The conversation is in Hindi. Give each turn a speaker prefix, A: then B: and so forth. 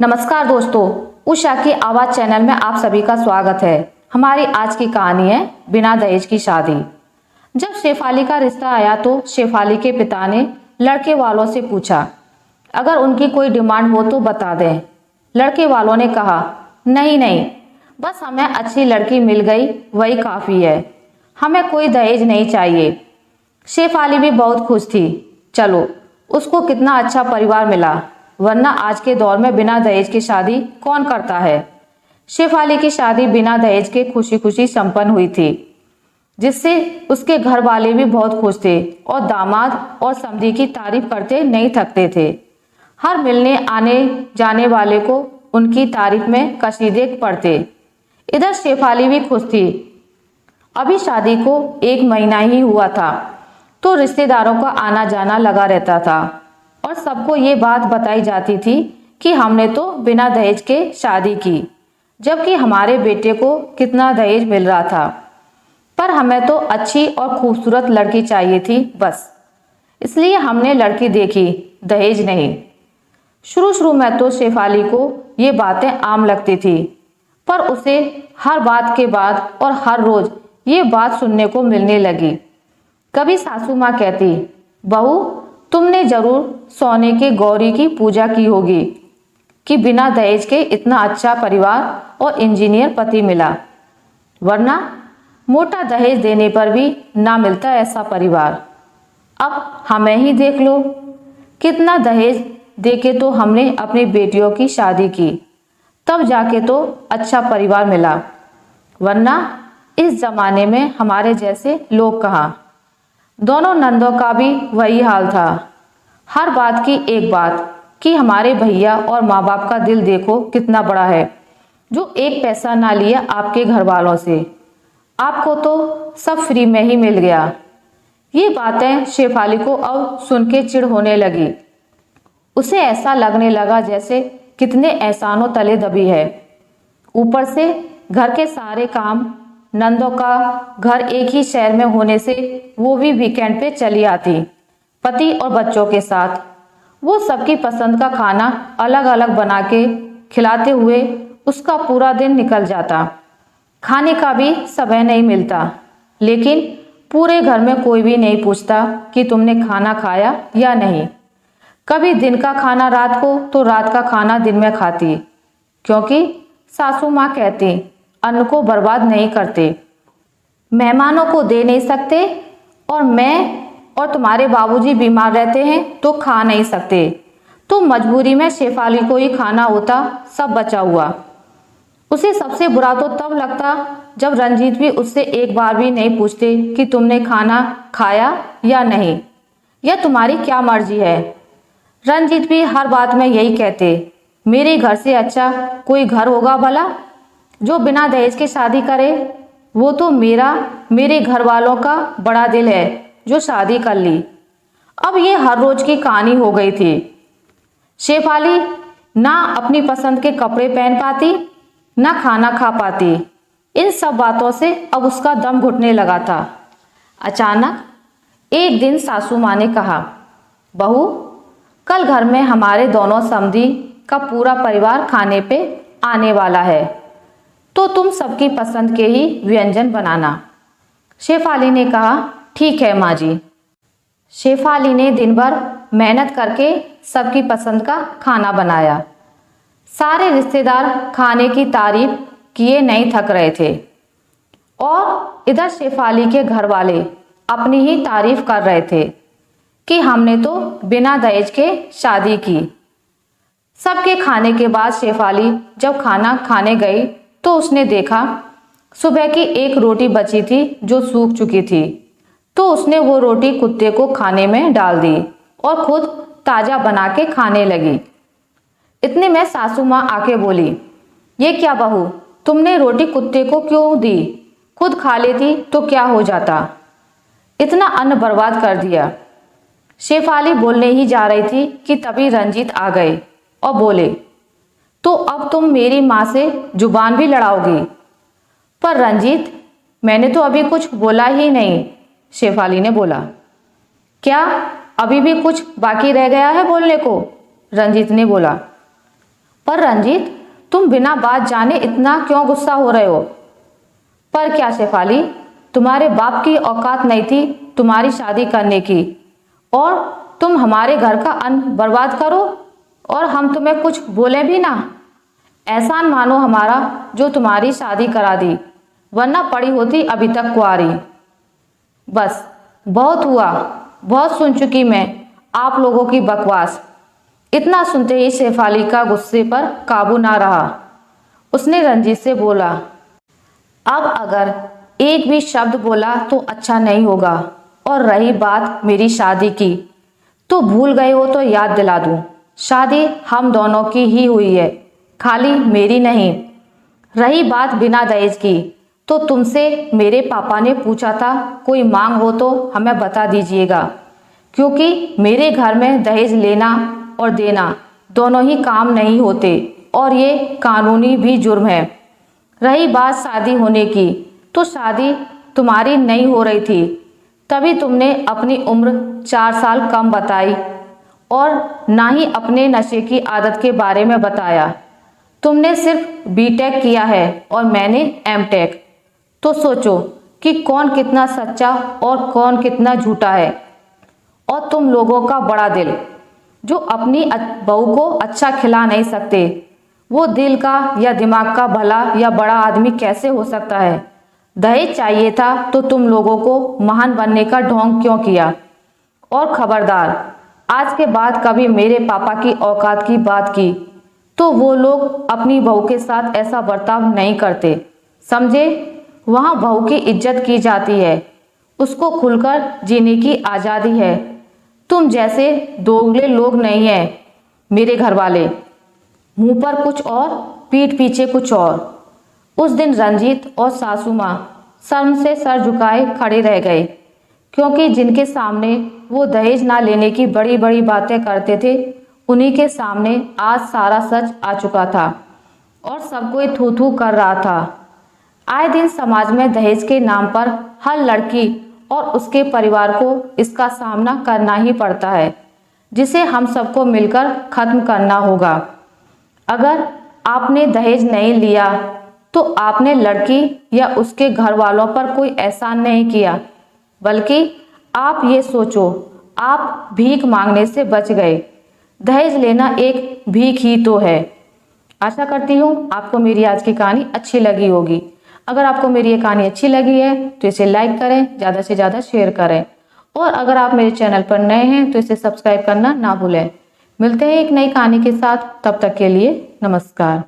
A: नमस्कार दोस्तों, उषा की आवाज़ चैनल में आप सभी का स्वागत है। हमारी आज की कहानी है बिना दहेज की शादी। जब शेफाली का रिश्ता आया तो शेफाली के पिता ने लड़के वालों से पूछा, अगर उनकी कोई डिमांड हो तो बता दें। लड़के वालों ने कहा, नहीं नहीं, बस हमें अच्छी लड़की मिल गई वही काफ़ी है, हमें कोई दहेज नहीं चाहिए। शेफाली भी बहुत खुश थी। चलो, उसको कितना अच्छा परिवार मिला, वरना आज के दौर में बिना दहेज की शादी कौन करता है। शेफाली की शादी बिना दहेज के खुशी खुशी संपन्न हुई थी, जिससे उसके घर वाले भी बहुत खुश थे और दामाद और समधी की तारीफ करते नहीं थकते थे। हर मिलने आने जाने वाले को उनकी तारीफ में कसीदे पढ़ते। इधर शेफाली भी खुश थी। अभी शादी को 1 महीना ही हुआ था तो रिश्तेदारों का आना जाना लगा रहता था और सबको ये बात बताई जाती थी कि हमने तो बिना दहेज के शादी की, जबकि हमारे बेटे को कितना दहेज मिल रहा था। पर हमें तो अच्छी और खूबसूरत लड़की चाहिए थी बस, इसलिए हमने लड़की देखी, दहेज नहीं। शुरू में तो शेफाली को ये बातें आम लगती थी, पर उसे हर बात के बाद और हर रोज ये बात सुनने को मिलने लगी। कभी सासू माँ कहती, बहू तुमने जरूर सोने के गौरी की पूजा की होगी कि बिना दहेज के इतना अच्छा परिवार और इंजीनियर पति मिला, वरना मोटा दहेज देने पर भी ना मिलता ऐसा परिवार। अब हमें ही देख लो, कितना दहेज देके तो हमने अपनी बेटियों की शादी की, तब जाके तो अच्छा परिवार मिला, वरना इस जमाने में हमारे जैसे लोग कहाँ। दोनों नंदों का भी वही हाल था। हर बात की एक बात कि हमारे भैया और माँ बाप का दिल देखो कितना बड़ा है, जो एक पैसा ना लिया आपके घर वालों से, आपको तो सब फ्री में ही मिल गया। ये बातें शेफाली को अब सुन के चिढ़ होने लगी। उसे ऐसा लगने लगा जैसे कितने एहसानों तले दबी है। ऊपर से घर के सारे काम, नंदों का घर एक ही शहर में होने से वो भी वीकेंड पे चली आती पति और बच्चों के साथ। वो सबकी पसंद का खाना अलग अलग बना के खिलाते हुए उसका पूरा दिन निकल जाता। खाने का भी समय नहीं मिलता, लेकिन पूरे घर में कोई भी नहीं पूछता कि तुमने खाना खाया या नहीं। कभी दिन का खाना रात को तो रात का खाना दिन में खाती, क्योंकि सासू माँ कहती अन्न को बर्बाद नहीं करते, मेहमानों को दे नहीं सकते, और मैं और तुम्हारे बाबूजी बीमार रहते हैं तो खा नहीं सकते, तो मजबूरी में शेफाली को ही खाना होता सब बचा हुआ। उसे सबसे बुरा तो तब लगता जब रंजीत भी उससे एक बार भी नहीं पूछते कि तुमने खाना खाया या नहीं, या तुम्हारी क्या मर्जी है। रंजीत भी हर बात में यही कहते, मेरे घर से अच्छा कोई घर होगा भला जो बिना दहेज के शादी करे। वो तो मेरे घर वालों का बड़ा दिल है जो शादी कर ली। अब ये हर रोज की कहानी हो गई थी। शेफाली ना अपनी पसंद के कपड़े पहन पाती, ना खाना खा पाती। इन सब बातों से अब उसका दम घुटने लगा था। अचानक एक दिन सासू माँ ने कहा, बहू कल घर में हमारे दोनों समधी का पूरा परिवार खाने पे आने वाला है, तो तुम सबकी पसंद के ही व्यंजन बनाना। शेफाली ने कहा, ठीक है माँ जी। शेफाली ने दिन भर मेहनत करके सबकी पसंद का खाना बनाया। सारे रिश्तेदार खाने की तारीफ किए नहीं थक रहे थे, और इधर शेफाली के घर वाले अपनी ही तारीफ कर रहे थे कि हमने तो बिना दहेज के शादी की। सबके खाने के बाद शेफाली जब खाना खाने गई तो उसने देखा सुबह की एक रोटी बची थी जो सूख चुकी थी, तो उसने वो रोटी कुत्ते को खाने में डाल दी और खुद ताजा बना के खाने लगी। इतने में सासू माँ आके बोली, ये क्या बहू, तुमने रोटी कुत्ते को क्यों दी, खुद खा लेती तो क्या हो जाता, इतना अन्न बर्बाद कर दिया। शेफाली बोलने ही जा रही थी कि तभी रंजीत आ गए और बोले, तो अब तुम मेरी माँ से जुबान भी लड़ाओगी। पर रंजीत, मैंने तो अभी कुछ बोला ही नहीं, शेफाली ने बोला। क्या अभी भी कुछ बाकी रह गया है बोलने को, रंजीत ने बोला। पर रंजीत, तुम बिना बात जाने इतना क्यों गुस्सा हो रहे हो? पर क्या शेफाली, तुम्हारे बाप की औकात नहीं थी तुम्हारी शादी करने की, और तुम हमारे घर का अन्न बर्बाद करो और हम तुम्हें कुछ बोले भी ना? एहसान मानो हमारा जो तुम्हारी शादी करा दी, वरना पड़ी होती अभी तक कुंवारी। बस बहुत हुआ, बहुत सुन चुकी मैं आप लोगों की बकवास। इतना सुनते ही शेफाली का गुस्से पर काबू ना रहा। उसने रंजीत से बोला, अब अगर एक भी शब्द बोला तो अच्छा नहीं होगा, और रही बात मेरी शादी की, तो भूल गए हो तो याद दिला दूं, शादी हम दोनों की ही हुई है, खाली मेरी नहीं। रही बात बिना दहेज की, तो तुमसे मेरे पापा ने पूछा था कोई मांग हो तो हमें बता दीजिएगा, क्योंकि मेरे घर में दहेज लेना और देना दोनों ही काम नहीं होते और ये कानूनी भी जुर्म है। रही बात शादी होने की, तो शादी तुम्हारी नहीं हो रही थी, तभी तुमने अपनी उम्र 4 साल कम बताई और ना ही अपने नशे की आदत के बारे में बताया। तुमने सिर्फ बीटेक किया है और मैंने एमटेक। तो सोचो कि कौन कितना सच्चा और कौन कितना झूठा है। और तुम लोगों का बड़ा दिल, जो अपनी बहू को अच्छा खिला नहीं सकते, वो दिल का या दिमाग का भला या बड़ा आदमी कैसे हो सकता है? दहेज चाहिए था तो तुम लोगों को महान बनने का ढोंग क्यों किया? और खबरदार, आज के बाद कभी मेरे पापा की औकात की बात की तो वो लोग अपनी बहू के साथ ऐसा बर्ताव नहीं करते, समझे? वहाँ बहू की इज्जत की जाती है, उसको खुलकर जीने की आज़ादी है। तुम जैसे दोगले लोग नहीं हैं मेरे घर वाले, मुंह पर कुछ और पीठ पीछे कुछ और। उस दिन रंजीत और सासू माँ शर्म से सर झुकाए खड़े रह गए, क्योंकि जिनके सामने वो दहेज ना लेने की बड़ी बड़ी बातें करते थे, उन्हीं के सामने आज सारा सच आ चुका था और सब कोई थू थू कर रहा था। आए दिन समाज में दहेज के नाम पर हर लड़की और उसके परिवार को इसका सामना करना ही पड़ता है, जिसे हम सबको मिलकर खत्म करना होगा। अगर आपने दहेज नहीं लिया तो आपने लड़की या उसके घर वालों पर कोई एहसान नहीं किया, बल्कि आप ये सोचो, आप भीख मांगने से बच गए। दहेज लेना एक भीख ही तो है। आशा करती हूँ आपको मेरी आज की कहानी अच्छी लगी होगी। अगर आपको मेरी ये कहानी अच्छी लगी है तो इसे लाइक करें, ज़्यादा से ज़्यादा शेयर करें, और अगर आप मेरे चैनल पर नए हैं तो इसे सब्सक्राइब करना ना भूलें। मिलते हैं एक नई कहानी के साथ, तब तक के लिए नमस्कार।